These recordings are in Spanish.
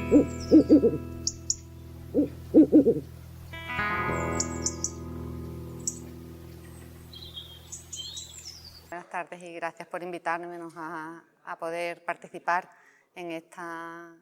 Buenas tardes y gracias por invitarme a poder participar en esta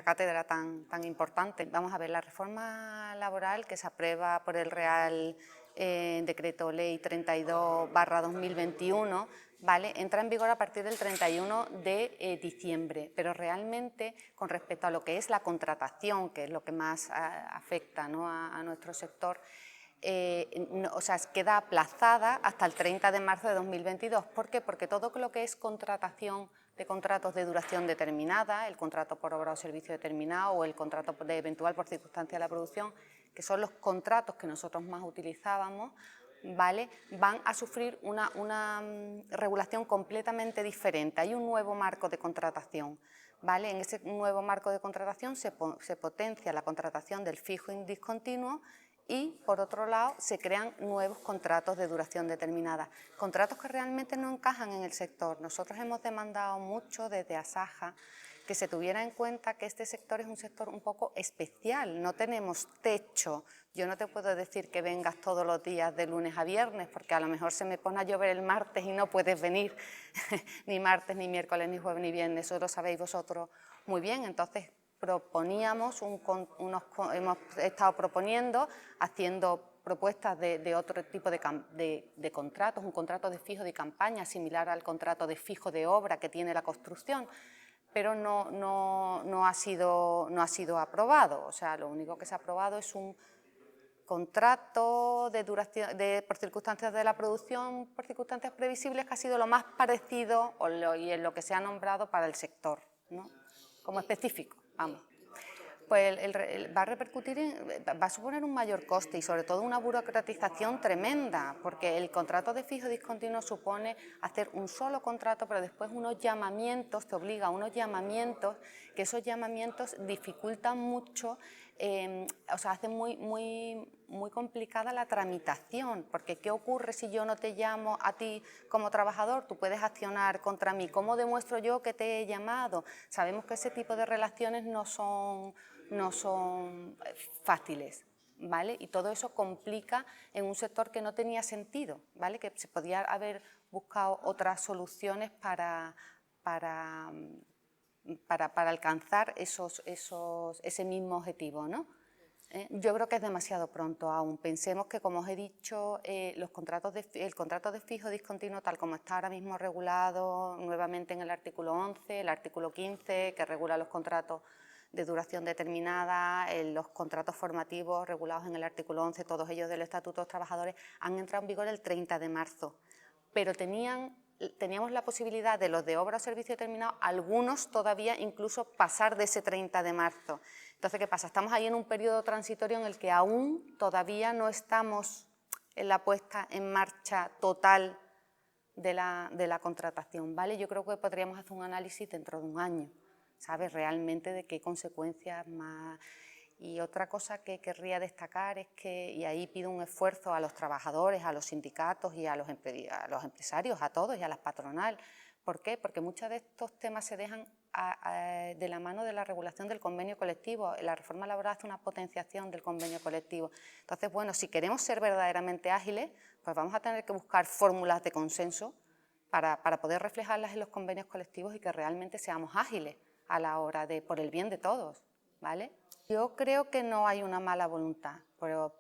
cátedra tan importante. Vamos a ver, la reforma laboral que se aprueba por el Real Decreto Ley 32/2021, ¿vale?, entra en vigor a partir del 31 de diciembre, pero realmente con respecto a lo que es la contratación, que es lo que más afecta, ¿no?, a nuestro sector, o sea, queda aplazada hasta el 30 de marzo de 2022. ¿Por qué? Porque todo lo que es contratación de contratos de duración determinada, el contrato por obra o servicio determinado o el contrato de eventual por circunstancia de la producción, que son los contratos que nosotros más utilizábamos, ¿vale?, van a sufrir una regulación completamente diferente. Hay un nuevo marco de contratación, ¿vale? En ese nuevo marco de contratación se potencia la contratación del fijo indiscontinuo y, por otro lado, se crean nuevos contratos de duración determinada, contratos que realmente no encajan en el sector. Nosotros hemos demandado mucho desde Asaja que se tuviera en cuenta que este sector es un sector un poco especial, no tenemos techo. Yo no te puedo decir que vengas todos los días de lunes a viernes, porque a lo mejor se me pone a llover el martes y no puedes venir ni martes, ni miércoles, ni jueves, ni viernes, eso lo sabéis vosotros muy bien. Entonces proponíamos, hemos estado proponiendo, haciendo propuestas de otro tipo de contratos, un contrato de fijo de campaña similar al contrato de fijo de obra que tiene la construcción, pero no ha sido aprobado. O sea, lo único que se ha aprobado es un contrato de duración por circunstancias de la producción, por circunstancias previsibles, que ha sido lo más parecido y en lo que se ha nombrado para el sector, ¿no?, como específico, vamos. Pues va a repercutir, va a suponer un mayor coste y sobre todo una burocratización tremenda, porque el contrato de fijo discontinuo supone hacer un solo contrato, pero después unos llamamientos, te obliga a unos llamamientos, que esos llamamientos dificultan mucho, o sea, hacen muy complicada la tramitación, porque ¿qué ocurre si yo no te llamo a ti como trabajador? Tú puedes accionar contra mí. ¿Cómo demuestro yo que te he llamado? Sabemos que ese tipo de relaciones no son fáciles, ¿vale? Y todo eso complica en un sector que no tenía sentido, ¿vale?, que se podía haber buscado otras soluciones para alcanzar ese mismo objetivo, ¿no? Yo creo que es demasiado pronto aún. Pensemos que, como os he dicho, el contrato de fijo discontinuo, tal como está ahora mismo regulado nuevamente en el artículo 11, el artículo 15, que regula los contratos de duración determinada, los contratos formativos regulados en el artículo 11, todos ellos del Estatuto de los Trabajadores, han entrado en vigor el 30 de marzo, pero teníamos la posibilidad de los de obra o servicio determinado, algunos todavía incluso pasar de ese 30 de marzo. Entonces, ¿qué pasa? Estamos ahí en un periodo transitorio en el que aún todavía no estamos en la puesta en marcha total de la contratación, ¿vale? Yo creo que podríamos hacer un análisis dentro de un año, ¿sabes?, realmente de qué consecuencias más. Y otra cosa que querría destacar es que, y ahí pido un esfuerzo a los trabajadores, a los sindicatos y a los empresarios, a todos y a las patronales. ¿Por qué? Porque muchos de estos temas se dejan de la mano de la regulación del convenio colectivo. La reforma laboral hace una potenciación del convenio colectivo. Entonces, bueno, si queremos ser verdaderamente ágiles, pues vamos a tener que buscar fórmulas de consenso para poder reflejarlas en los convenios colectivos y que realmente seamos ágiles a la hora por el bien de todos, ¿vale? Yo creo que no hay una mala voluntad, pero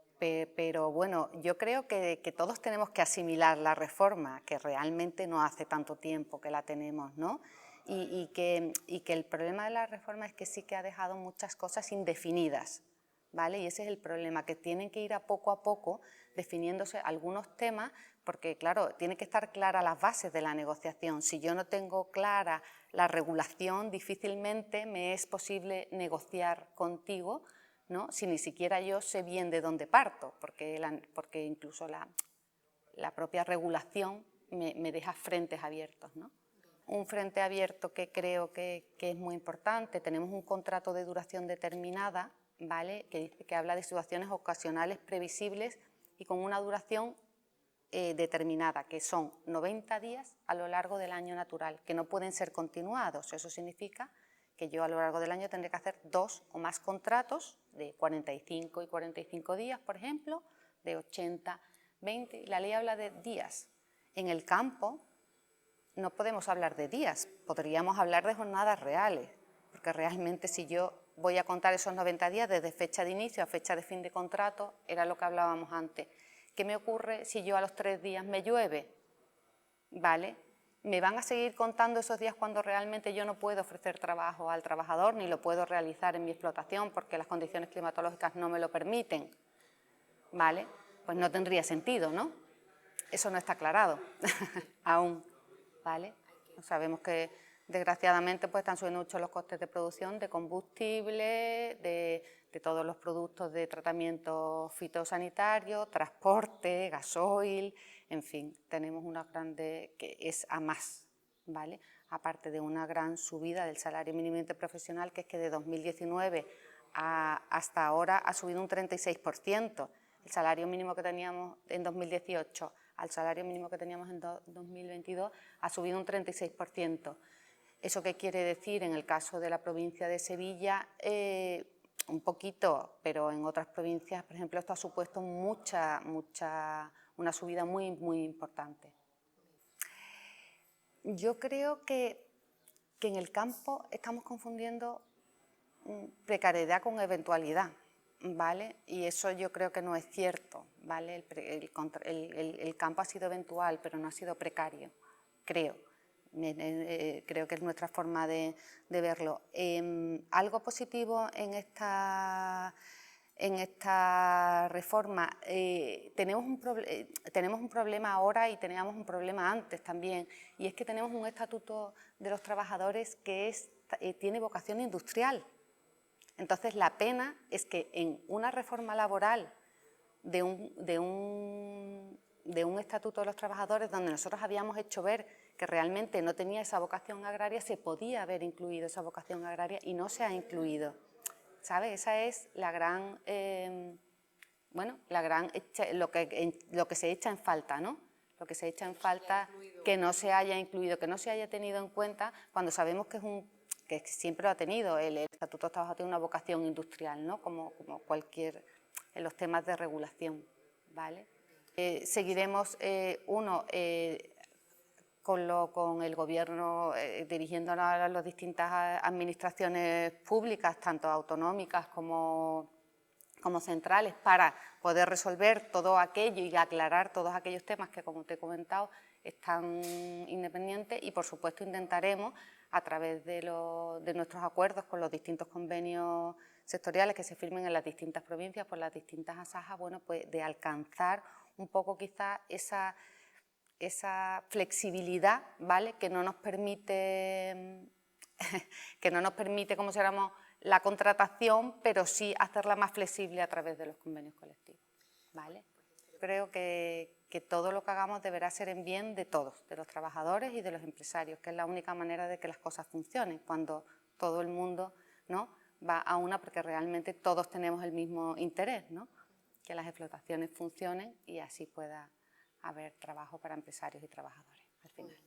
bueno, yo creo que todos tenemos que asimilar la reforma, que realmente no hace tanto tiempo que la tenemos, ¿no? Y que el problema de la reforma es que sí que ha dejado muchas cosas indefinidas, ¿vale? Y ese es el problema, que tienen que ir a poco definiéndose algunos temas, porque claro, tiene que estar clara las bases de la negociación. Si yo no tengo clara la regulación, difícilmente me es posible negociar contigo, ¿no?, si ni siquiera yo sé bien de dónde parto, porque incluso la propia regulación me deja frentes abiertos, ¿no? Un frente abierto que creo que es muy importante. Tenemos un contrato de duración determinada, ¿vale?, que habla de situaciones ocasionales previsibles y con una duración determinada, que son 90 días a lo largo del año natural, que no pueden ser continuados. Eso significa que yo a lo largo del año tendré que hacer 2 o más contratos de 45 y 45 días, por ejemplo, de 80, 20, la ley habla de días. En el campo no podemos hablar de días, podríamos hablar de jornadas reales, porque realmente si yo voy a contar esos 90 días desde fecha de inicio a fecha de fin de contrato, era lo que hablábamos antes. ¿Qué me ocurre si yo a los 3 días me llueve? ¿Vale? ¿Me van a seguir contando esos días cuando realmente yo no puedo ofrecer trabajo al trabajador ni lo puedo realizar en mi explotación porque las condiciones climatológicas no me lo permiten? ¿Vale? Pues no tendría sentido, ¿no? Eso no está aclarado aún, ¿vale? Sabemos que desgraciadamente pues están subiendo mucho los costes de producción de combustible, de todos los productos de tratamiento fitosanitario, transporte, gasoil, en fin, tenemos una grande que es a más, ¿vale? Aparte de una gran subida del salario mínimo interprofesional, que es que de 2019 hasta ahora ha subido un 36%. El salario mínimo que teníamos en 2018 al salario mínimo que teníamos en 2022 ha subido un 36%. ¿Eso qué quiere decir? En el caso de la provincia de Sevilla, un poquito, pero en otras provincias, por ejemplo, esto ha supuesto una subida muy importante. Yo creo que en el campo estamos confundiendo precariedad con eventualidad, ¿vale? Y eso yo creo que no es cierto, ¿vale? El campo ha sido eventual, pero no ha sido precario, creo. Creo que es nuestra forma de verlo. Algo positivo en esta reforma, tenemos un problema ahora y teníamos un problema antes también, y es que tenemos un estatuto de los trabajadores que tiene vocación industrial. Entonces, la pena es que en una reforma laboral de un estatuto de los trabajadores donde nosotros habíamos hecho ver que realmente no tenía esa vocación agraria, se podía haber incluido esa vocación agraria y no se ha incluido, ¿sabes? Esa es la gran, lo que se echa en falta, ¿no? Lo que se echa en falta que no se haya incluido, que no se haya tenido en cuenta cuando sabemos que siempre lo ha tenido, el Estatuto de los Trabajadores tiene una vocación industrial, ¿no? Como cualquier, en los temas de regulación, ¿vale? Seguiremos, con el Gobierno dirigiéndonos a las distintas administraciones públicas, tanto autonómicas como centrales, para poder resolver todo aquello y aclarar todos aquellos temas que, como te he comentado, están independientes, y por supuesto intentaremos, a través de nuestros acuerdos con los distintos convenios sectoriales que se firmen en las distintas provincias por las distintas asajas, bueno, pues de alcanzar un poco quizás esa flexibilidad, ¿vale? que no nos permite, como si éramos la contratación, pero sí hacerla más flexible a través de los convenios colectivos, ¿vale? Creo que todo lo que hagamos deberá ser en bien de todos, de los trabajadores y de los empresarios, que es la única manera de que las cosas funcionen, cuando todo el mundo, ¿no?, va a una, porque realmente todos tenemos el mismo interés, ¿no?, que las explotaciones funcionen y así pueda haber trabajo para empresarios y trabajadores al final.